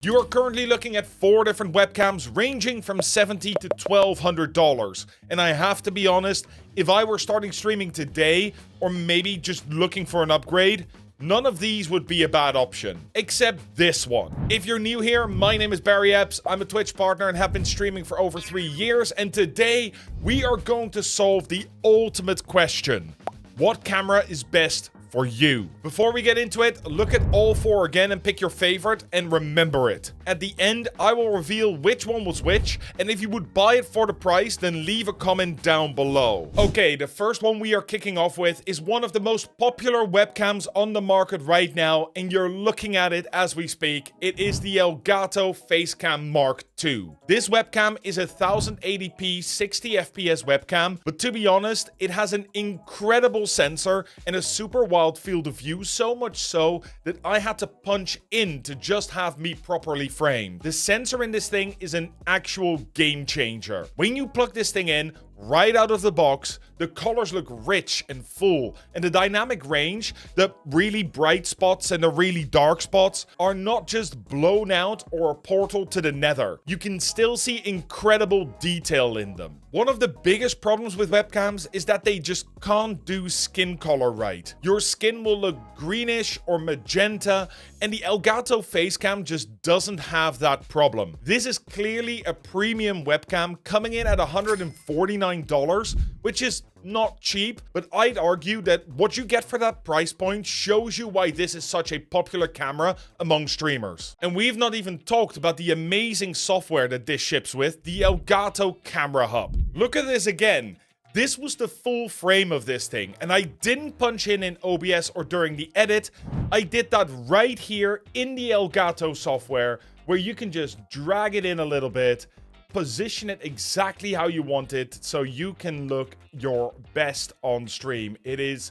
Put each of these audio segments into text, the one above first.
You are currently looking at 4 different webcams ranging from $70 to $1,200. And I have to be honest, if I were starting streaming today, or maybe just looking for an upgrade, none of these would be a bad option, except this one. If you're new here, my name is Barry Epps. I'm a Twitch partner and have been streaming for over 3 years. And today, we are going to solve the ultimate question. What camera is best for you? Before we get into it, look at all 4 again and pick your favorite, and remember it. At the end, I will reveal which one was which, and if you would buy it for the price, then leave a comment down below. Okay, the first one we are kicking off with is one of the most popular webcams on the market right now, and you're looking at it as we speak. It is the Elgato Facecam Mark II. This webcam is a 1080p 60 FPS webcam, but to be honest, it has an incredible sensor and a super wide field of view, so much so that I had to punch in to just have me properly framed. The sensor in this thing is an actual game changer. When you plug this thing in, right out of the box, the colors look rich and full, and the dynamic range, the really bright spots and the really dark spots, are not just blown out or a portal to the nether. You can still see incredible detail in them. One of the biggest problems with webcams is that they just can't do skin color right. Your skin will look greenish or magenta, and the Elgato Facecam just doesn't have that problem. This is clearly a premium webcam coming in at $149, which is not cheap, but I'd argue that what you get for that price point shows you why this is such a popular camera among streamers. And we've not even talked about the amazing software that this ships with, the Elgato Camera Hub. Look at this again. This was the full frame of this thing, and I didn't punch in OBS or during the edit. I did that right here in the Elgato software, where you can just drag it in a little bit, position it exactly how you want it so you can look your best on stream. It is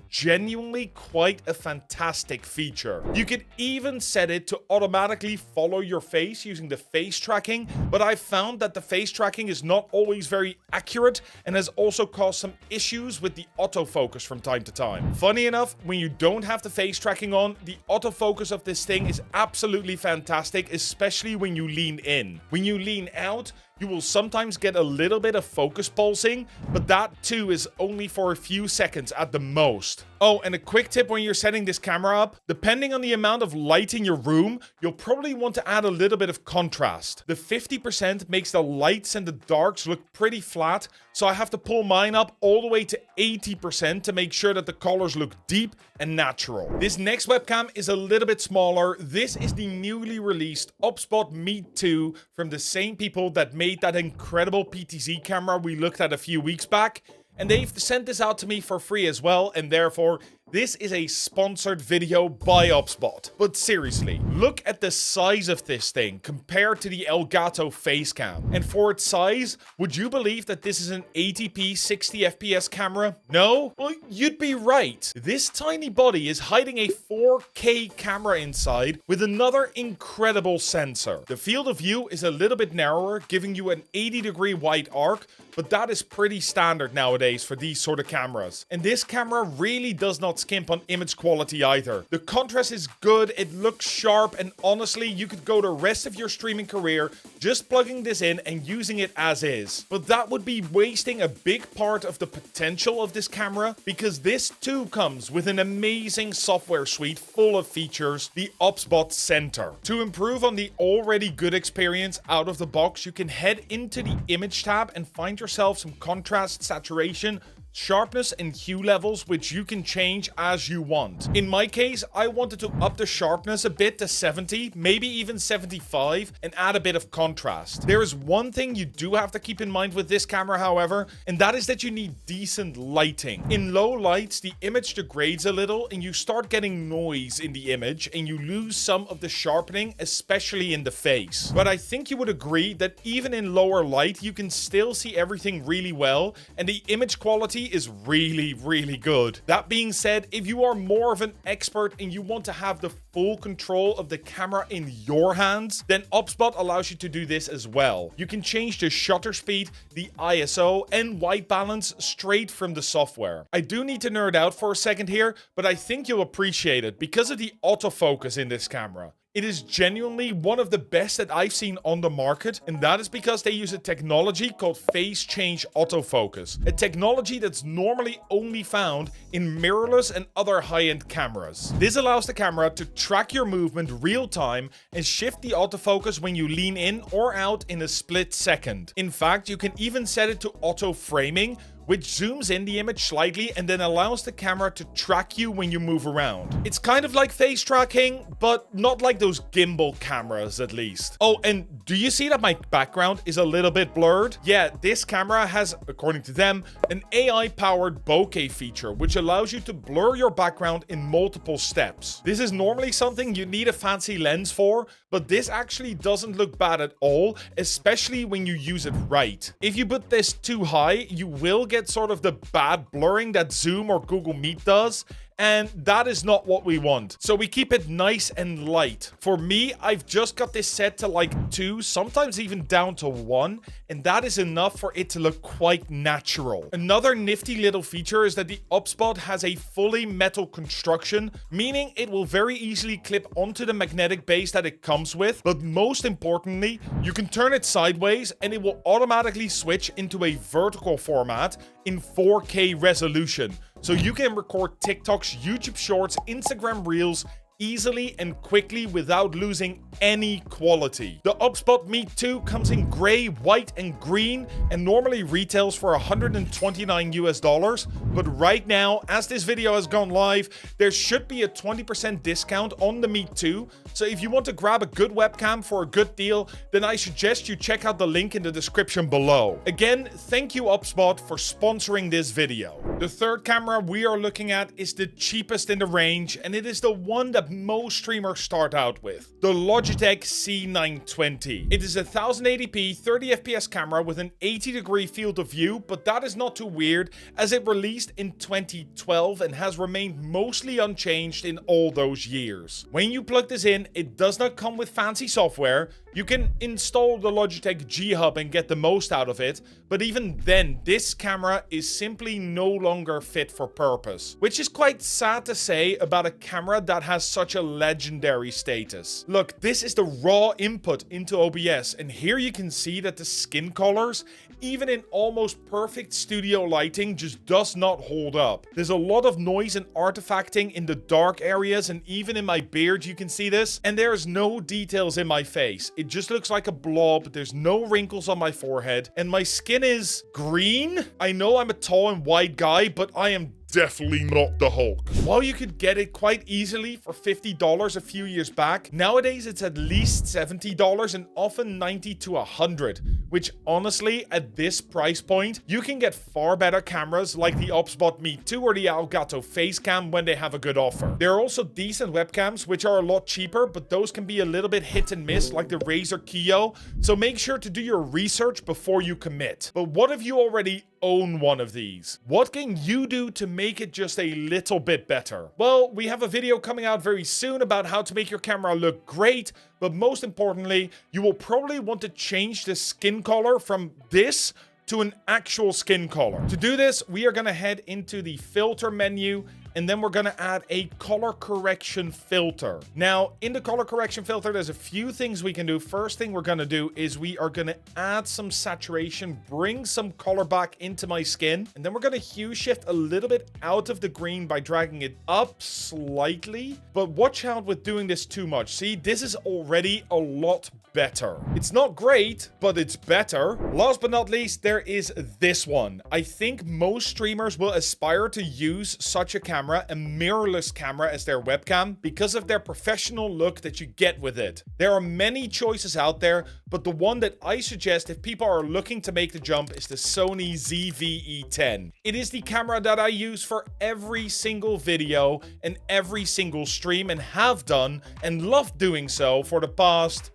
genuinely quite a fantastic feature. You could even set it to automatically follow your face using the face tracking, but I've found that the face tracking is not always very accurate and has also caused some issues with the autofocus from time to time. Funny enough, when you don't have the face tracking on, the autofocus of this thing is absolutely fantastic, especially when you lean in. When you lean out, you will sometimes get a little bit of focus pulsing, but that too is only for a few seconds at the most. Oh, and a quick tip when you're setting this camera up, depending on the amount of light in your room, you'll probably want to add a little bit of contrast. The 50% makes the lights and the darks look pretty flat, so I have to pull mine up all the way to 80% to make sure that the colors look deep and natural. This next webcam is a little bit smaller. This is the newly released OBSBOT Meet 2 from the same people that made that incredible PTZ camera we looked at a few weeks back. And they've sent this out to me for free as well, and therefore, this is a sponsored video by OBSBOT. But seriously, look at the size of this thing compared to the Elgato Facecam. And for its size, would you believe that this is an 80p 60 FPS camera? No? Well, you'd be right. This tiny body is hiding a 4K camera inside with another incredible sensor. The field of view is a little bit narrower, giving you an 80-degree wide arc, but that is pretty standard nowadays for these sort of cameras. And this camera really does not skimp on image quality either. The contrast is good, it looks sharp, and honestly, you could go the rest of your streaming career just plugging this in and using it as is. But that would be wasting a big part of the potential of this camera, because this too comes with an amazing software suite full of features, the OBSBOT Center. To improve on the already good experience out of the box, you can head into the image tab and find yourself some contrast, saturation, sharpness and hue levels, which you can change as you want. In my case, I wanted to up the sharpness a bit to 70, maybe even 75, and add a bit of contrast. There is one thing you do have to keep in mind with this camera, however, and that is that you need decent lighting. In low lights, the image degrades a little and you start getting noise in the image and you lose some of the sharpening, especially in the face. But I think you would agree that even in lower light, you can still see everything really well, and the image quality is really, really good. That being said, if you are more of an expert and you want to have the full control of the camera in your hands, then OBSBOT allows you to do this as well. You can change the shutter speed, the ISO, and white balance straight from the software. I do need to nerd out for a second here, but I think you'll appreciate it because of the autofocus in this camera. It is genuinely one of the best that I've seen on the market, and that is because they use a technology called phase change autofocus, a technology that's normally only found in mirrorless and other high-end cameras. This allows the camera to track your movement real time and shift the autofocus when you lean in or out in a split second. In fact, you can even set it to auto framing, which zooms in the image slightly and then allows the camera to track you when you move around. It's kind of like face tracking, but not like those gimbal cameras at least. Oh, and do you see that my background is a little bit blurred? Yeah, this camera has, according to them, an AI-powered bokeh feature, which allows you to blur your background in multiple steps. This is normally something you need a fancy lens for, but this actually doesn't look bad at all, especially when you use it right. If you put this too high, you will get sort of the bad blurring that Zoom or Google Meet does, and that is not what we want. So we keep it nice and light. For me, I've just got this set to like 2, sometimes even down to 1, and that is enough for it to look quite natural. Another nifty little feature is that the OBSBOT has a fully metal construction, meaning it will very easily clip onto the magnetic base that it comes with, but most importantly, you can turn it sideways and it will automatically switch into a vertical format in 4K resolution. So you can record TikToks, YouTube Shorts, Instagram Reels easily and quickly without losing any quality. The OBSBOT Meet 2 comes in gray, white, and green and normally retails for $129 US, but right now, as this video has gone live, there should be a 20% discount on the Meet 2. So if you want to grab a good webcam for a good deal, then I suggest you check out the link in the description below. Again, thank you OBSBOT for sponsoring this video. The third camera we are looking at is the cheapest in the range, and it is the one that most streamers start out with, the Logitech C920. It is a 1080p 30fps camera with an 80-degree field of view, but that is not too weird as it released in 2012 and has remained mostly unchanged in all those years. When you plug this in, it does not come with fancy software. You can install the Logitech G Hub and get the most out of it, but even then, this camera is simply no longer fit for purpose, which is quite sad to say about a camera that has such a legendary status. Look, this is the raw input into OBS, and here you can see that the skin colors, even in almost perfect studio lighting, just does not hold up. There's a lot of noise and artifacting in the dark areas, and even in my beard you can see this, and there's no details in my face. It just looks like a blob. There's no wrinkles on my forehead, and my skin is green. I know I'm a tall and wide guy, but I am definitely not the Hulk. While you could get it quite easily for $50 a few years back, nowadays it's at least $70 and often $90 to $100, which honestly, at this price point, you can get far better cameras like the OBSBOT Meet 2 or the Elgato Facecam when they have a good offer. There are also decent webcams which are a lot cheaper, but those can be a little bit hit and miss like the Razer Kiyo, so make sure to do your research before you commit. But what if you already own one of these? What can you do to make it just a little bit better? Well, we have a video coming out very soon about how to make your camera look great, but most importantly, you will probably want to change the skin color from this to an actual skin color. To do this, we are going to head into the filter menu, and then we're going to add a color correction filter. Now, in the color correction filter, there's a few things we can do. First thing we're going to do is we are going to add some saturation, bring some color back into my skin, and then we're going to hue shift a little bit out of the green by dragging it up slightly. But watch out with doing this too much. See, this is already a lot better. It's not great, but it's better. Last but not least, there is this one. I think most streamers will aspire to use such a camera, a mirrorless camera, as their webcam because of their professional look that you get with it. There are many choices out there, but the one that I suggest if people are looking to make the jump is the Sony ZV-E10. It is the camera that I use for every single video and every single stream, and have done and love doing so for the past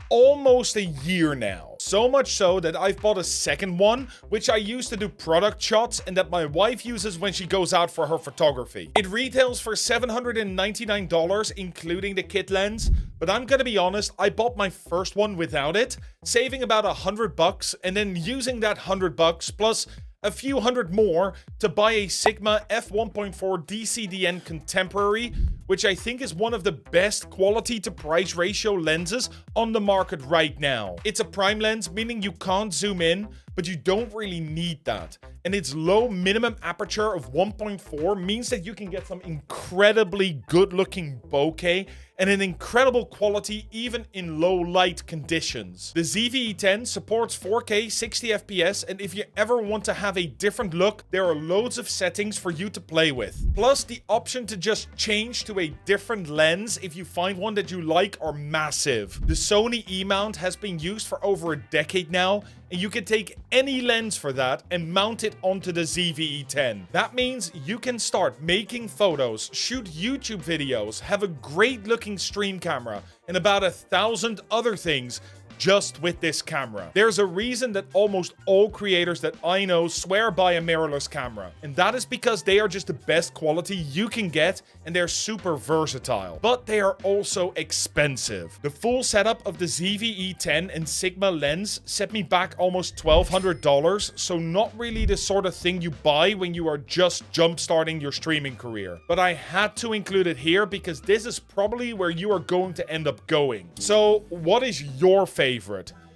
almost a year now. So much so that I've bought a second one, which I use to do product shots and that my wife uses when she goes out for her photography. It retails for $799, including the kit lens, but I'm gonna be honest, I bought my first one without it, saving about $100 and then using that $100 plus a few hundred more to buy a Sigma f1.4 DCDN Contemporary, which I think is one of the best quality to price ratio lenses on the market right now. It's a prime lens, meaning you can't zoom in, but you don't really need that. And its low minimum aperture of 1.4 means that you can get some incredibly good looking bokeh and an incredible quality even in low light conditions. The ZV-E10 supports 4K 60 FPS, and if you ever want to have a different look, there are loads of settings for you to play with. Plus, the option to just change to a different lens if you find one that you like are massive. The Sony E-mount has been used for over a decade now, and you can take any lens for that and mount it onto the ZV-E10. That means you can start making photos, shoot YouTube videos, have a great looking stream camera, and about 1,000 other things just with this camera. There's a reason that almost all creators that I know swear by a mirrorless camera, and that is because they are just the best quality you can get and they're super versatile. But they are also expensive. The full setup of the ZV-E10 and Sigma lens set me back almost $1,200, so not really the sort of thing you buy when you are just jump-starting your streaming career. But I had to include it here because this is probably where you are going to end up going. So what is your favorite?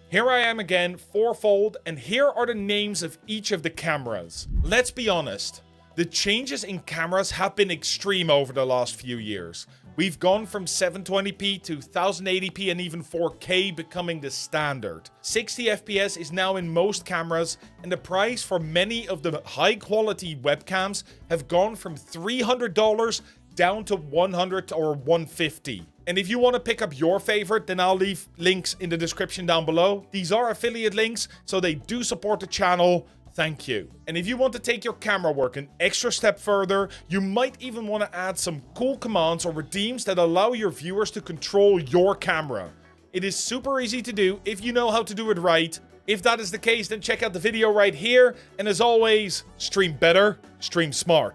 Here I am again, fourfold, and here are the names of each of the cameras. Let's be honest, the changes in cameras have been extreme over the last few years. We've gone from 720p to 1080p and even 4K becoming the standard. 60 FPS is now in most cameras, and the price for many of the high quality webcams have gone from $300 down to $100 or $150. And if you want to pick up your favorite, then I'll leave links in the description down below. These are affiliate links, so they do support the channel. Thank you. And if you want to take your camera work an extra step further, you might even want to add some cool commands or redeems that allow your viewers to control your camera. It is super easy to do if you know how to do it right. If that is the case, then check out the video right here. And as always, stream better, stream smart.